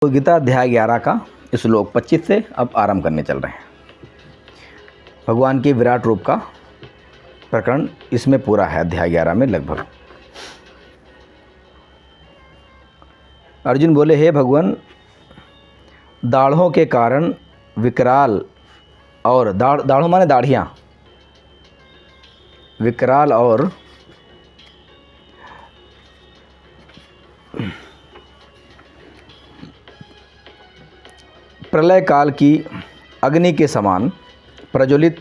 तो गीता अध्याय 11 का श्लोक 25 से अब आरंभ करने चल रहे हैं। भगवान के विराट रूप का प्रकरण इसमें पूरा है। अध्याय 11 में लगभग अर्जुन बोले, हे भगवान, दाढ़ों के कारण विकराल और दाढ़ों माने दाढ़ियाँ, विकराल और प्रलय काल की अग्नि के समान प्रज्वलित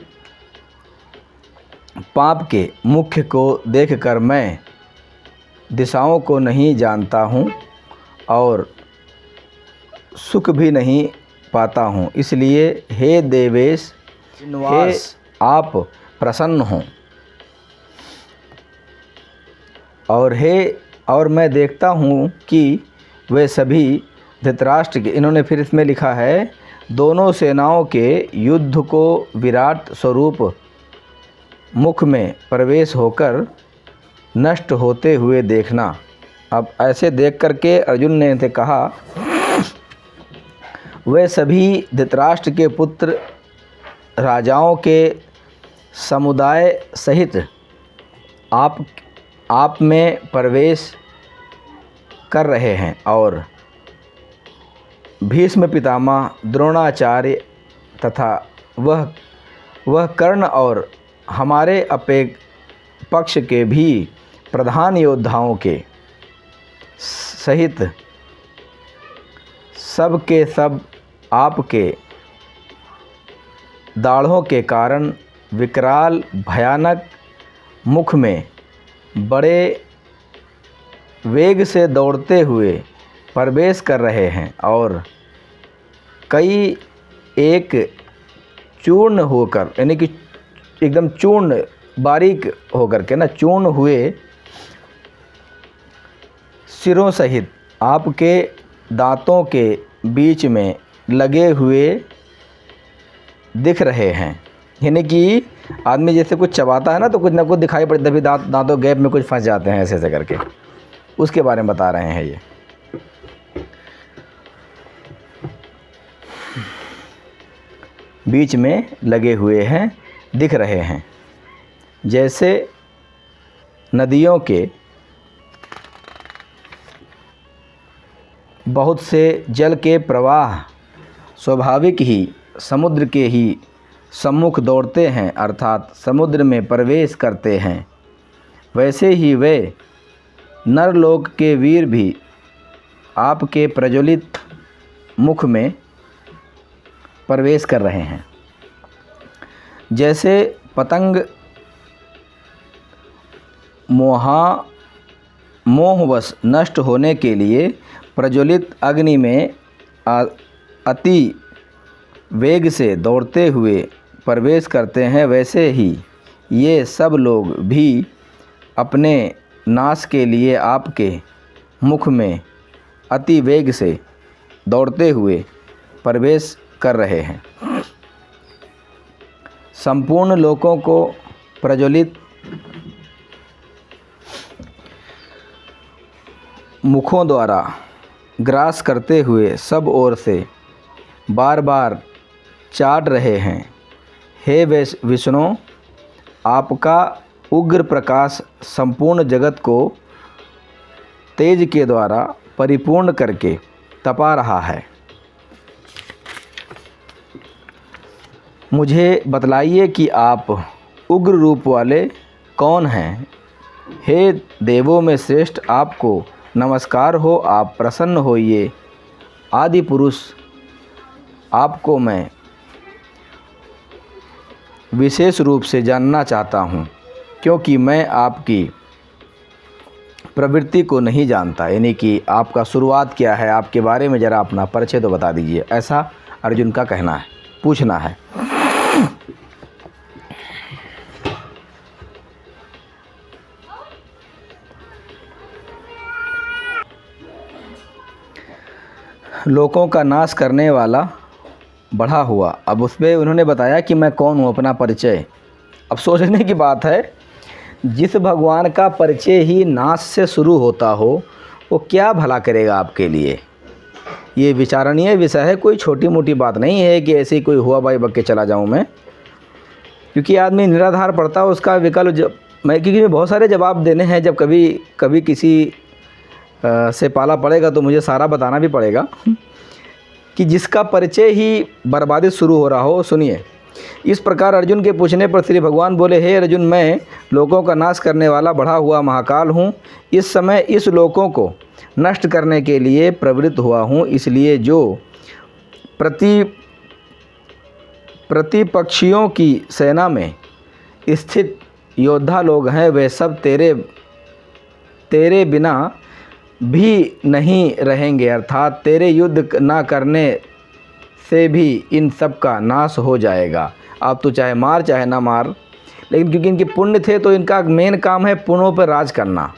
पाप के मुख्य को देखकर मैं दिशाओं को नहीं जानता हूँ और सुख भी नहीं पाता हूँ। इसलिए हे देवेश, हे आप प्रसन्न हों। और मैं देखता हूँ कि वे सभी धृतराष्ट्र के, इन्होंने फिर इसमें लिखा है, दोनों सेनाओं के युद्ध को विराट स्वरूप मुख में प्रवेश होकर नष्ट होते हुए देखना। अब ऐसे देख करके अर्जुन ने इनसे कहा, वे सभी धृतराष्ट्र के पुत्र राजाओं के समुदाय सहित आप में प्रवेश कर रहे हैं और भीष्म पितामह, द्रोणाचार्य तथा वह कर्ण और हमारे पक्ष के भी प्रधान योद्धाओं के सहित सब के सब आपके दाढ़ों के कारण विकराल भयानक मुख में बड़े वेग से दौड़ते हुए प्रवेश कर रहे हैं और कई एक चूर्ण होकर, यानी कि एकदम चूर्ण बारीक होकर के चूर्ण हुए सिरों सहित आपके दांतों के बीच में लगे हुए दिख रहे हैं। यानी कि आदमी जैसे कुछ चबाता है ना, तो कुछ ना कुछ दिखाई पड़ता, तभी दांतों गैप में कुछ फंस जाते हैं ऐसे करके, उसके बारे में बता रहे हैं। ये बीच में लगे हुए हैं, दिख रहे हैं। जैसे नदियों के बहुत से जल के प्रवाह स्वाभाविक ही समुद्र के ही सम्मुख दौड़ते हैं, अर्थात समुद्र में प्रवेश करते हैं, वैसे ही वे नरलोक के वीर भी आपके प्रज्वलित मुख में प्रवेश कर रहे हैं। जैसे पतंग मोहवश नष्ट होने के लिए प्रज्वलित अग्नि में अति वेग से दौड़ते हुए प्रवेश करते हैं, वैसे ही ये सब लोग भी अपने नाश के लिए आपके मुख में अति वेग से दौड़ते हुए प्रवेश कर रहे हैं। संपूर्ण लोकों को प्रज्वलित मुखों द्वारा ग्रास करते हुए सब ओर से बार बार चाट रहे हैं। हे विष्णु, आपका उग्र प्रकाश संपूर्ण जगत को तेज के द्वारा परिपूर्ण करके तपा रहा है। मुझे बतलाइए कि आप उग्र रूप वाले कौन हैं। हे देवों में श्रेष्ठ, आपको नमस्कार हो, आप प्रसन्न होइए। आदि पुरुष, आपको मैं विशेष रूप से जानना चाहता हूँ, क्योंकि मैं आपकी प्रवृत्ति को नहीं जानता। यानी कि आपका शुरुआत क्या है, आपके बारे में ज़रा अपना परिचय तो बता दीजिए, ऐसा अर्जुन का कहना है, पूछना है। लोगों का नाश करने वाला बढ़ा हुआ, अब उसमें उन्होंने बताया कि मैं कौन हूँ, अपना परिचय। अब सोचने की बात है, जिस भगवान का परिचय ही नाश से शुरू होता हो, वो क्या भला करेगा आपके लिए। ये विचारणीय विषय है, कोई छोटी मोटी बात नहीं है कि ऐसे ही कोई हुआ भाई बक के चला जाऊँ मैं। क्योंकि आदमी निराधार पड़ता है, उसका विकल्प क्योंकि बहुत सारे जवाब देने हैं। जब कभी किसी से पाला पड़ेगा तो मुझे सारा बताना भी पड़ेगा कि जिसका परिचय ही बर्बादी शुरू हो रहा हो। सुनिए, इस प्रकार अर्जुन के पूछने पर श्री भगवान बोले, हे अर्जुन, मैं लोकों का नाश करने वाला बढ़ा हुआ महाकाल हूँ। इस समय इस लोकों को नष्ट करने के लिए प्रवृत्त हुआ हूँ। इसलिए जो प्रतिपक्षियों की सेना में स्थित योद्धा लोग हैं, वे सब तेरे बिना भी नहीं रहेंगे। अर्थात तेरे युद्ध ना करने से भी इन सब का नाश हो जाएगा। अब तो चाहे मार चाहे ना मार, लेकिन क्योंकि इनके पुण्य थे तो इनका मेन काम है पुण्यों पर राज करना।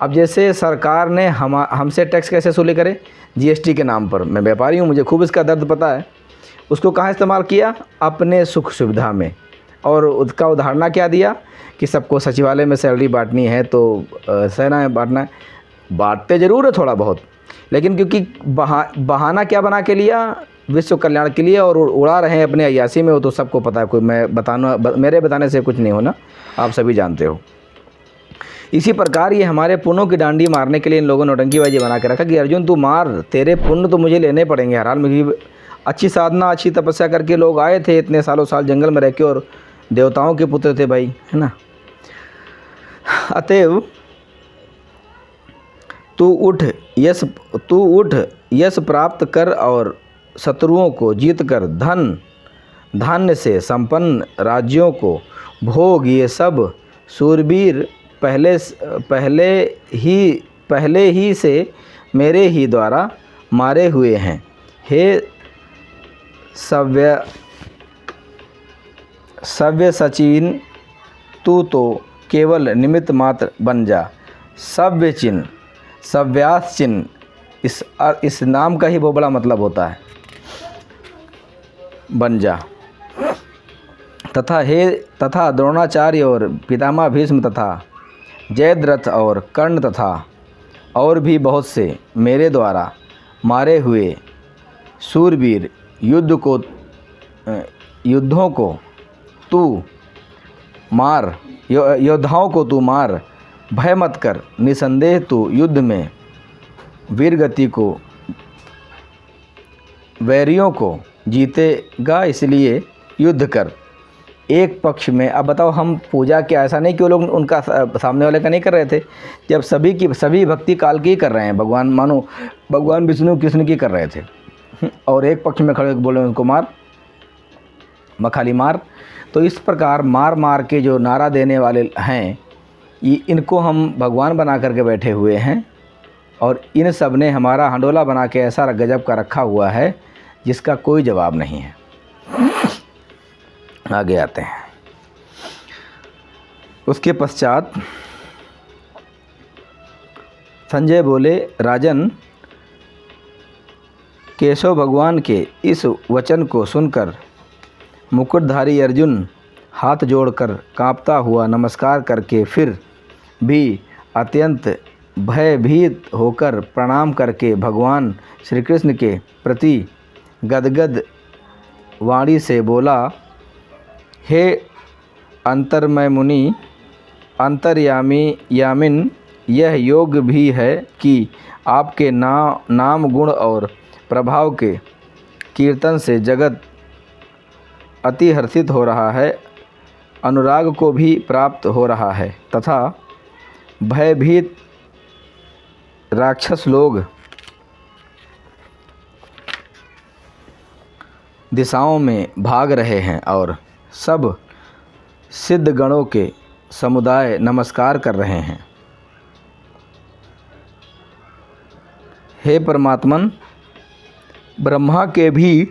अब जैसे सरकार ने हमसे टैक्स कैसे वसूली करे, जीएसटी के नाम पर। मैं व्यापारी हूँ, मुझे खूब इसका दर्द पता है। उसको कहाँ इस्तेमाल किया? अपने सुख सुविधा में। और उसका उदाहरण क्या दिया कि सबको सचिवालय में सैलरी बांटनी है तो सेना में बांटना है। बांटते ज़रूर है थोड़ा बहुत, लेकिन क्योंकि बहाना क्या बना के लिया? विश्व कल्याण के लिए, और उड़ा रहे हैं अपने अय्यासी में। वो तो सबको पता है, कोई मेरे बताने से कुछ नहीं होना, आप सभी जानते हो। इसी प्रकार ये हमारे पुण्यों की डांडी मारने के लिए इन लोगों ने नौटंकीबाजी बना के रखा कि अर्जुन तू मार, तेरे पुण्य तो मुझे लेने पड़ेंगे हर हाल में। अच्छी साधना अच्छी तपस्या करके लोग आए थे इतने सालों साल जंगल में रह के, और देवताओं के पुत्र थे भाई, है ना। अतएव तू उठ यश प्राप्त कर और शत्रुओं को जीतकर धान्य से संपन्न राज्यों को भोग। ये सब शूरवीर पहले ही से मेरे ही द्वारा मारे हुए हैं। हे सव्य सचिन, तू तो केवल निमित्त मात्र बन जा। सव्यास चिन्ह इस नाम का ही बहुत बड़ा मतलब होता है, बन जा। तथा द्रोणाचार्य और पितामह भीष्म तथा जयद्रथ और कर्ण तथा और भी बहुत से मेरे द्वारा मारे हुए शूरवीर योद्धाओं को तू मार, भय मत कर। निसंदेह तू युद्ध में वीरगति को वैरियों को जीतेगा, इसलिए युद्ध कर एक पक्ष में। अब बताओ, हम पूजा क्या, ऐसा नहीं कि वो लोग उनका सामने वाले का नहीं कर रहे थे, जब सभी भक्ति काल की कर रहे हैं। भगवान विष्णु कृष्ण की कर रहे थे, और एक पक्ष में खड़े बोले उनको मार, मखाली मार। तो इस प्रकार मार के जो नारा देने वाले हैं, इनको हम भगवान बना करके बैठे हुए हैं, और इन सब ने हमारा हंडोला बना के ऐसा गजब का रखा हुआ है जिसका कोई जवाब नहीं है। आगे आते हैं। उसके पश्चात संजय बोले, राजन, केशव भगवान के इस वचन को सुनकर मुकुटधारी अर्जुन हाथ जोड़कर कांपता हुआ नमस्कार करके फिर भी अत्यंत भयभीत होकर प्रणाम करके भगवान श्री कृष्ण के प्रति गदगद वाणी से बोला, हे अंतर्मय मुनि, यामिन, यह योग भी है कि आपके नाम गुण और प्रभाव के कीर्तन से जगत अति हर्षित हो रहा है, अनुराग को भी प्राप्त हो रहा है, तथा भयभीत राक्षस लोग दिशाओं में भाग रहे हैं, और सब सिद्ध गणों के समुदाय नमस्कार कर रहे हैं। हे परमात्मन, ब्रह्मा के भी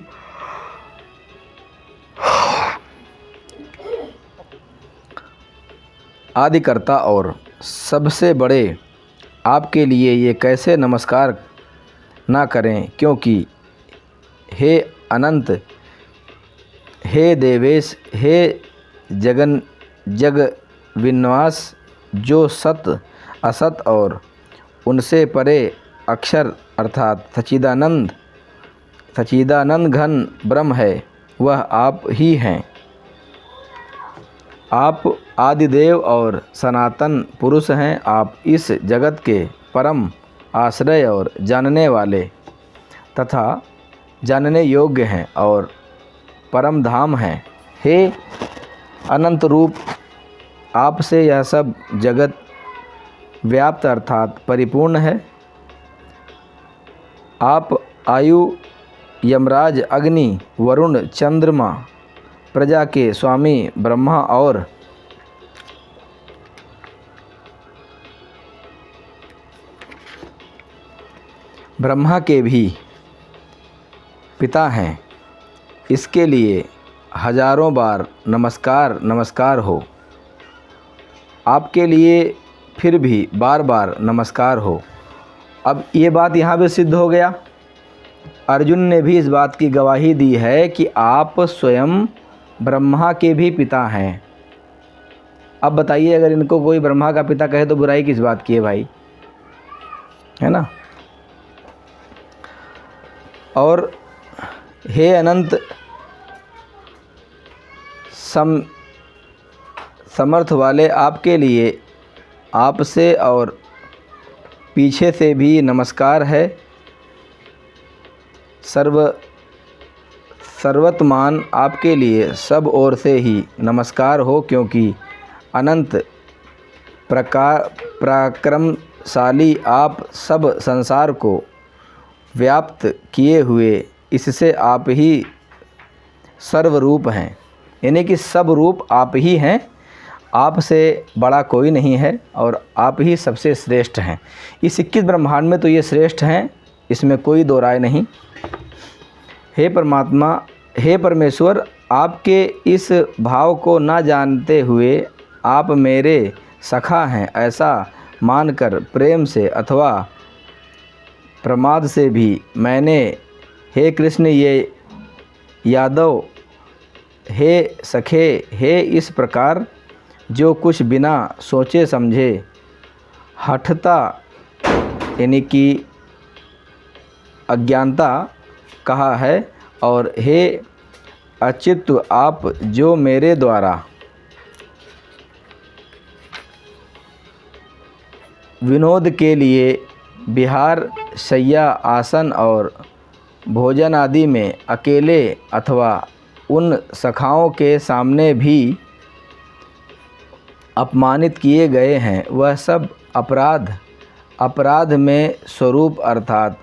आदिकर्ता और सबसे बड़े आपके लिए ये कैसे नमस्कार ना करें, क्योंकि हे अनंत, हे देवेश, हे जग विनाश, जो सत असत और उनसे परे अक्षर अर्थात सच्चिदानंद सच्चिदानंद घन ब्रह्म है, वह आप ही हैं। आप आदिदेव और सनातन पुरुष हैं। आप इस जगत के परम आश्रय और जानने वाले तथा जानने योग्य हैं और परम धाम हैं। हे अनंत रूप, आपसे यह सब जगत व्याप्त अर्थात परिपूर्ण है। आप आयु, यमराज, अग्नि, वरुण, चंद्रमा, प्रजा के स्वामी ब्रह्मा और ब्रह्मा के भी पिता हैं। इसके लिए हजारों बार नमस्कार नमस्कार हो। आपके लिए फिर भी बार बार नमस्कार हो। अब ये बात यहाँ भी सिद्ध हो गया। अर्जुन ने भी इस बात की गवाही दी है कि आप स्वयं ब्रह्मा के भी पिता हैं। अब बताइए, अगर इनको कोई ब्रह्मा का पिता कहे तो बुराई किस बात की है भाई, है ना। और हे अनंत समर्थ वाले, आपके लिए आपसे और पीछे से भी नमस्कार है। सर्वतमान आपके लिए सब ओर से ही नमस्कार हो, क्योंकि अनंत पराक्रमशाली आप सब संसार को व्याप्त किए हुए, इससे आप ही सर्वरूप हैं। यानी कि सब रूप आप ही हैं, आपसे बड़ा कोई नहीं है और आप ही सबसे श्रेष्ठ हैं। इस 21 ब्रह्मांड में तो ये श्रेष्ठ हैं, इसमें कोई दो राय नहीं। हे परमात्मा, हे परमेश्वर, आपके इस भाव को ना जानते हुए आप मेरे सखा हैं ऐसा मानकर प्रेम से अथवा प्रमाद से भी मैंने हे कृष्ण, ये यादव, हे सखे, हे इस प्रकार जो कुछ बिना सोचे समझे हठता यानी कि अज्ञानता कहा है, और हे अचित्त, आप जो मेरे द्वारा विनोद के लिए विहार, शय्या, आसन और भोजन आदि में अकेले अथवा उन सखाओं के सामने भी अपमानित किए गए हैं, वह सब अपराध में स्वरूप अर्थात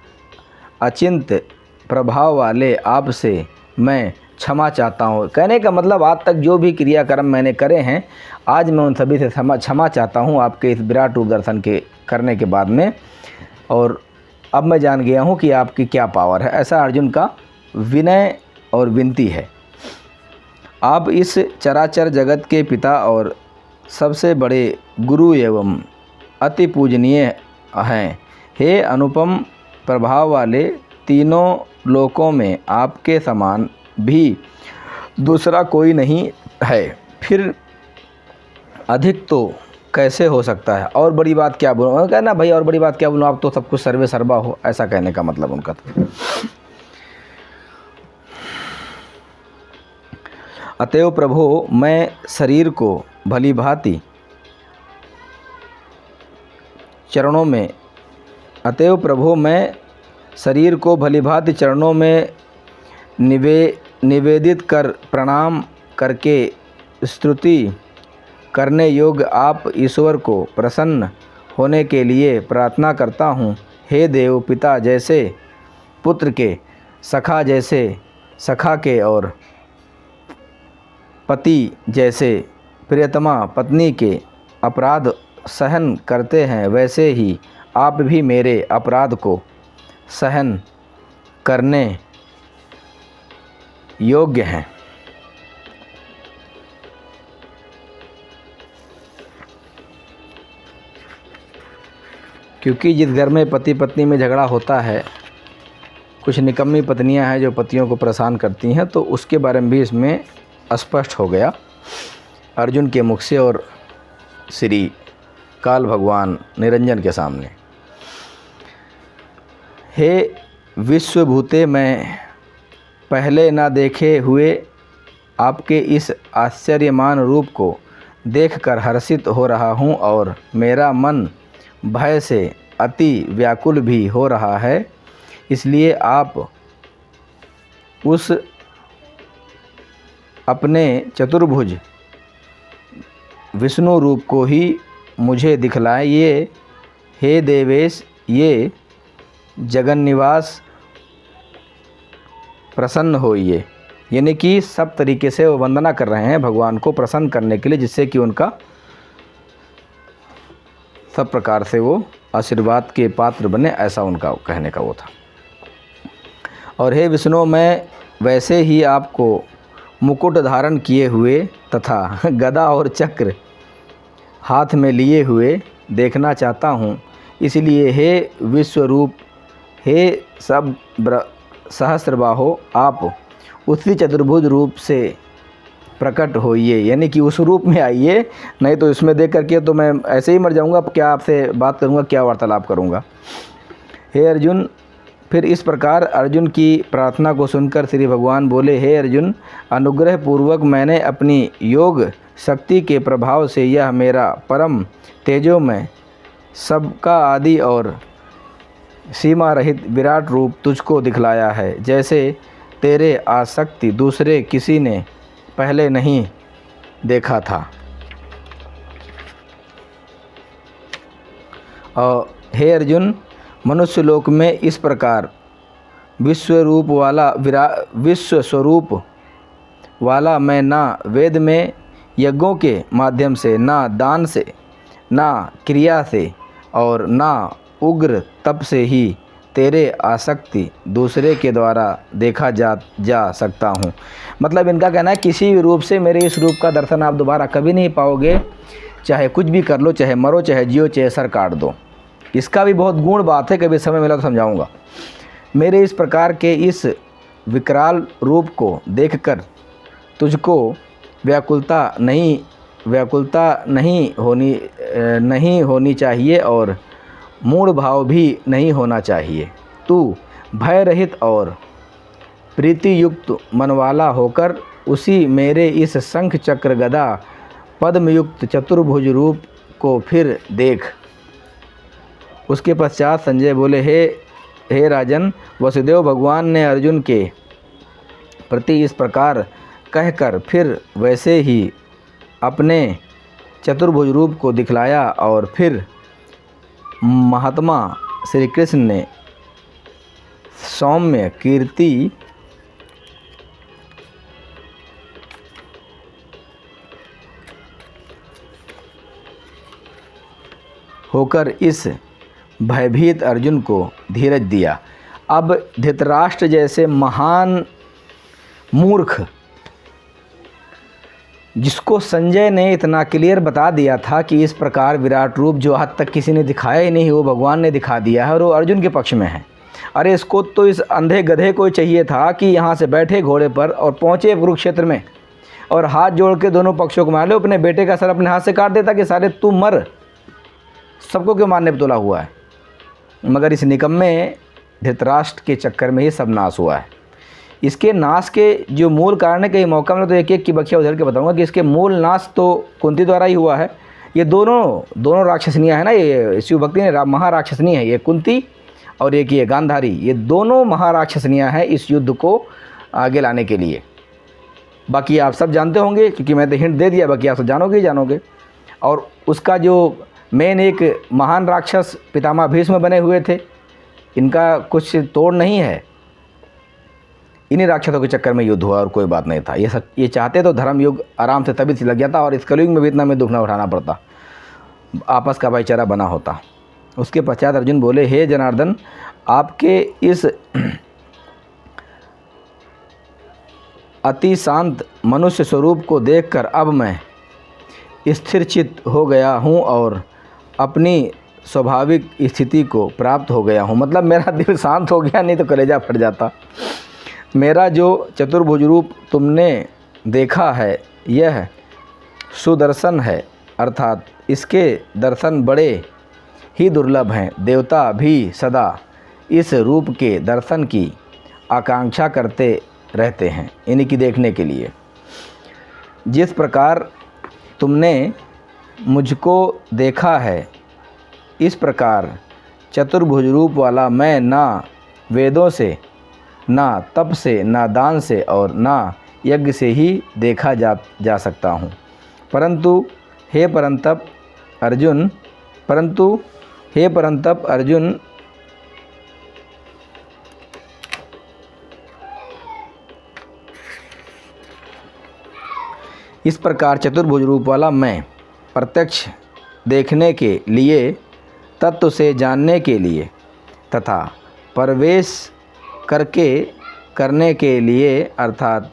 अचिंत्य प्रभाव वाले आपसे मैं क्षमा चाहता हूँ। कहने का मतलब आज तक जो भी क्रियाकर्म मैंने करे हैं, आज मैं उन सभी से क्षमा चाहता हूँ आपके इस विराट रूप दर्शन के करने के बाद में, और अब मैं जान गया हूँ कि आपकी क्या पावर है। ऐसा अर्जुन का विनय और विनती है। आप इस चराचर जगत के पिता और सबसे बड़े गुरु एवं अति पूजनीय हैं। हे अनुपम प्रभाव वाले, तीनों लोकों में आपके समान भी दूसरा कोई नहीं है, फिर अधिक तो कैसे हो सकता है। और बड़ी बात क्या बोलूँ, कहना भाई और बड़ी बात क्या बोलूँ, आप तो सब कुछ सर्वे सर्वा हो, ऐसा कहने का मतलब उनका था। अतएव प्रभो, मैं शरीर को भली भांति चरणों में चरणों में निवेदित कर प्रणाम करके स्तुति करने योग्य आप ईश्वर को प्रसन्न होने के लिए प्रार्थना करता हूँ। हे देव, पिता जैसे पुत्र के, सखा जैसे सखा के और पति जैसे प्रियतमा पत्नी के अपराध सहन करते हैं, वैसे ही आप भी मेरे अपराध को सहन करने योग्य हैं। क्योंकि जिस घर में पति पत्नी में झगड़ा होता है, कुछ निकम्मी पत्नियां हैं जो पतियों को परेशान करती हैं, तो उसके बारे में भी इसमें स्पष्ट हो गया अर्जुन के मुख से और श्री काल भगवान निरंजन के सामने। हे विश्वभूते, मैं पहले न देखे हुए आपके इस आश्चर्यमान रूप को देखकर हर्षित हो रहा हूँ और मेरा मन भय से अति व्याकुल भी हो रहा है। इसलिए आप उस अपने चतुर्भुज विष्णु रूप को ही मुझे दिखलाइए। हे देवेश, ये जगन्निवास प्रसन्न होइए। यानी कि सब तरीके से वो वंदना कर रहे हैं भगवान को प्रसन्न करने के लिए, जिससे कि उनका सब प्रकार से वो आशीर्वाद के पात्र बने, ऐसा उनका कहने का वो था। और हे विष्णु, मैं वैसे ही आपको मुकुट धारण किए हुए तथा गदा और चक्र हाथ में लिए हुए देखना चाहता हूँ। इसलिए हे विश्वरूप, हे सब सहस्त्रबाहो, आप उसी चतुर्भुज रूप से प्रकट होइए। यानी कि उस रूप में आइए, नहीं तो इसमें देख करके तो मैं ऐसे ही मर जाऊंगा। क्या आपसे बात करूंगा, क्या वार्तालाप करूंगा। हे अर्जुन, फिर इस प्रकार अर्जुन की प्रार्थना को सुनकर श्री भगवान बोले, हे अर्जुन, अनुग्रह पूर्वक मैंने अपनी योग शक्ति के प्रभाव से यह मेरा परम तेजोमय सबका आदि और सीमा रहित विराट रूप तुझको दिखलाया है, जैसे तेरे आसक्ति दूसरे किसी ने पहले नहीं देखा था। और हे अर्जुन, मनुष्य लोक में इस प्रकार विश्व स्वरूप वाला मैं ना वेद में यज्ञों के माध्यम से, ना दान से, ना क्रिया से और ना उग्र तप से ही तेरे आसक्ति दूसरे के द्वारा देखा जा सकता हूँ। मतलब इनका कहना है किसी भी रूप से मेरे इस रूप का दर्शन आप दोबारा कभी नहीं पाओगे, चाहे कुछ भी कर लो, चाहे मरो, चाहे जियो, चाहे सर काट दो। इसका भी बहुत गुण बात है, कभी समय मिला तो समझाऊंगा। मेरे इस प्रकार के इस विकराल रूप को देखकर तुझको व्याकुलता नहीं होनी चाहिए और मूढ़ भाव भी नहीं होना चाहिए। तू भय रहित और प्रीति युक्त मनवाला होकर उसी मेरे इस शंख चक्र गदा पद्म युक्त चतुर्भुज रूप को फिर देख। उसके पश्चात संजय बोले, हे राजन, वसुदेव भगवान ने अर्जुन के प्रति इस प्रकार कहकर फिर वैसे ही अपने चतुर्भुज रूप को दिखलाया और फिर महात्मा श्री कृष्ण ने सौम्य कीर्ति होकर इस भयभीत अर्जुन को धीरज दिया। अब धृतराष्ट्र जैसे महान मूर्ख, जिसको संजय ने इतना क्लियर बता दिया था कि इस प्रकार विराट रूप जो आज तक किसी ने दिखाया ही नहीं, वो भगवान ने दिखा दिया है और वो अर्जुन के पक्ष में है। अरे इसको तो इस अंधे गधे को चाहिए था कि यहाँ से बैठे घोड़े पर और पहुँचे कुरुक्षेत्र में और हाथ जोड़ के दोनों पक्षों को मार लो, अपने बेटे का सर अपने हाथ से काट देता कि सारे तू मर, सबको क्यों मारने पर तुला हुआ है। मगर इस निकम्मे धृतराष्ट्र के चक्कर में ही सब नाश हुआ है। इसके नाश के जो मूल कारण है, कई मौका मिला तो एक एक की बखिया उधर के बताऊंगा कि इसके मूल नाश तो कुंती द्वारा ही हुआ है। ये दोनों राक्षसनियाँ हैं ना, ये शिव भक्ति ने महाराक्षसनी है, ये कुंती और एक ये गांधारी, ये दोनों महाराक्षसनियाँ हैं इस युद्ध को आगे लाने के लिए। बाकी आप सब जानते होंगे क्योंकि मैं तो हिंट दे दिया, बाकी आप सब जानोगे ही जानोगे। और उसका जो मेन एक महान राक्षस पितामह भीष्म बने हुए थे, इनका कुछ तोड़ नहीं है। इन्हीं राक्षसों के चक्कर में युद्ध हुआ और कोई बात नहीं था। ये चाहते तो धर्म युग आराम से तभी लग जाता और इस कलयुग में भी इतना में दुख न उठाना पड़ता, आपस का भाईचारा बना होता। उसके पश्चात अर्जुन बोले, हे जनार्दन, आपके इस अति शांत मनुष्य स्वरूप को देखकर अब मैं स्थिरचित्त हो गया हूँ और अपनी स्वाभाविक स्थिति को प्राप्त हो गया हूँ। मतलब मेरा दिल शांत हो गया, नहीं तो कलेजा फट जाता। मेरा जो चतुर्भुज रूप तुमने देखा है यह सुदर्शन है, अर्थात इसके दर्शन बड़े ही दुर्लभ हैं। देवता भी सदा इस रूप के दर्शन की आकांक्षा करते रहते हैं इन्हीं की देखने के लिए। जिस प्रकार तुमने मुझको देखा है, इस प्रकार चतुर्भुज रूप वाला मैं ना वेदों से, ना तप से, ना दान से और ना यज्ञ से ही देखा जा सकता हूँ। परंतु हे परंतप अर्जुन, इस प्रकार चतुर्भुज रूप वाला मैं प्रत्यक्ष देखने के लिए, तत्व से जानने के लिए तथा प्रवेश करने के लिए अर्थात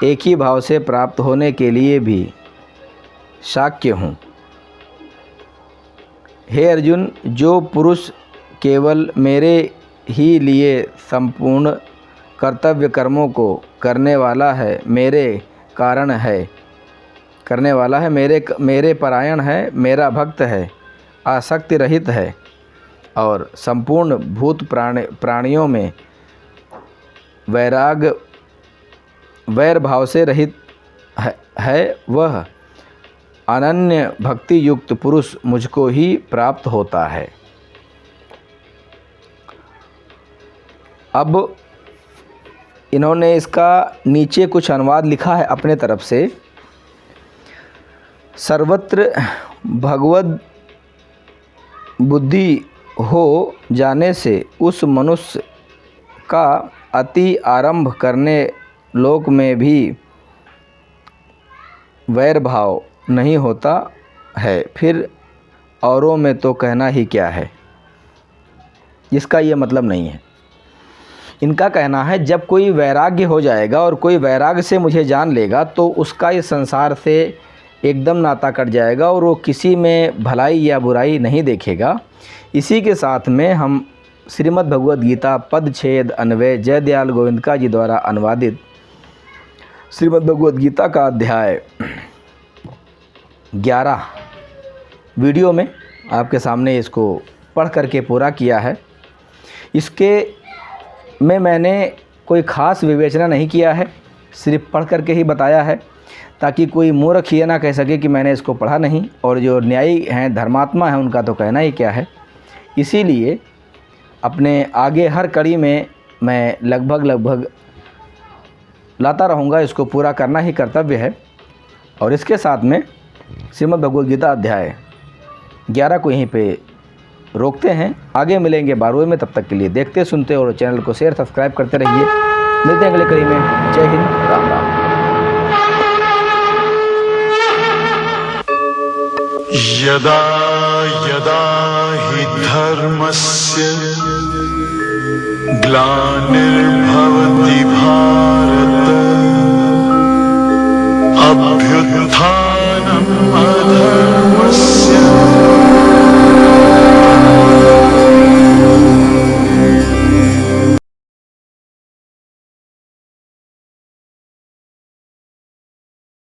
एक ही भाव से प्राप्त होने के लिए भी शाक्य हूँ। हे अर्जुन, जो पुरुष केवल मेरे ही लिए संपूर्ण कर्तव्य कर्मों को करने वाला है, मेरे परायण है, मेरा भक्त है, आसक्ति रहित है और संपूर्ण भूत प्राणियों में वैर भाव से रहित है, वह अनन्य भक्ति युक्त पुरुष मुझको ही प्राप्त होता है। अब इन्होंने इसका नीचे कुछ अनुवाद लिखा है अपने तरफ से। सर्वत्र भगवद बुद्धि हो जाने से उस मनुष्य का अति आरंभ करने लोक में भी वैर भाव नहीं होता है, फिर औरों में तो कहना ही क्या है। इसका ये मतलब नहीं है। इनका कहना है जब कोई वैराग्य हो जाएगा और कोई वैराग्य से मुझे जान लेगा तो उसका इस संसार से एकदम नाता कट जाएगा और वो किसी में भलाई या बुराई नहीं देखेगा। इसी के साथ में हम श्रीमद् भगवद गीता पदच्छेद अन्वय जयदयाल गोविंदका जी द्वारा अनुवादित श्रीमद् भगवद गीता का अध्याय 11 वीडियो में आपके सामने इसको पढ़ करके पूरा किया है। इसके में मैंने कोई ख़ास विवेचना नहीं किया है, सिर्फ पढ़ करके ही बताया है ताकि कोई मूर्ख ये ना कह सके कि मैंने इसको पढ़ा नहीं। और जो न्यायी हैं, धर्मात्मा हैं, उनका तो कहना ही क्या है। इसीलिए अपने आगे हर कड़ी में मैं लगभग लाता रहूँगा, इसको पूरा करना ही कर्तव्य है। और इसके साथ में श्रीमद् भगवद गीता अध्याय 11 को यहीं पे रोकते हैं। आगे मिलेंगे 12वें में, तब तक के लिए देखते सुनते और चैनल को शेयर सब्सक्राइब करते रहिए। मिलते हैं अगले कड़ी में। जय हिंद, राम राम। यदा यदा हि धर्मस्य ग्लानिर्भवति भारत अभ्युत्थानम् अधर्मस्य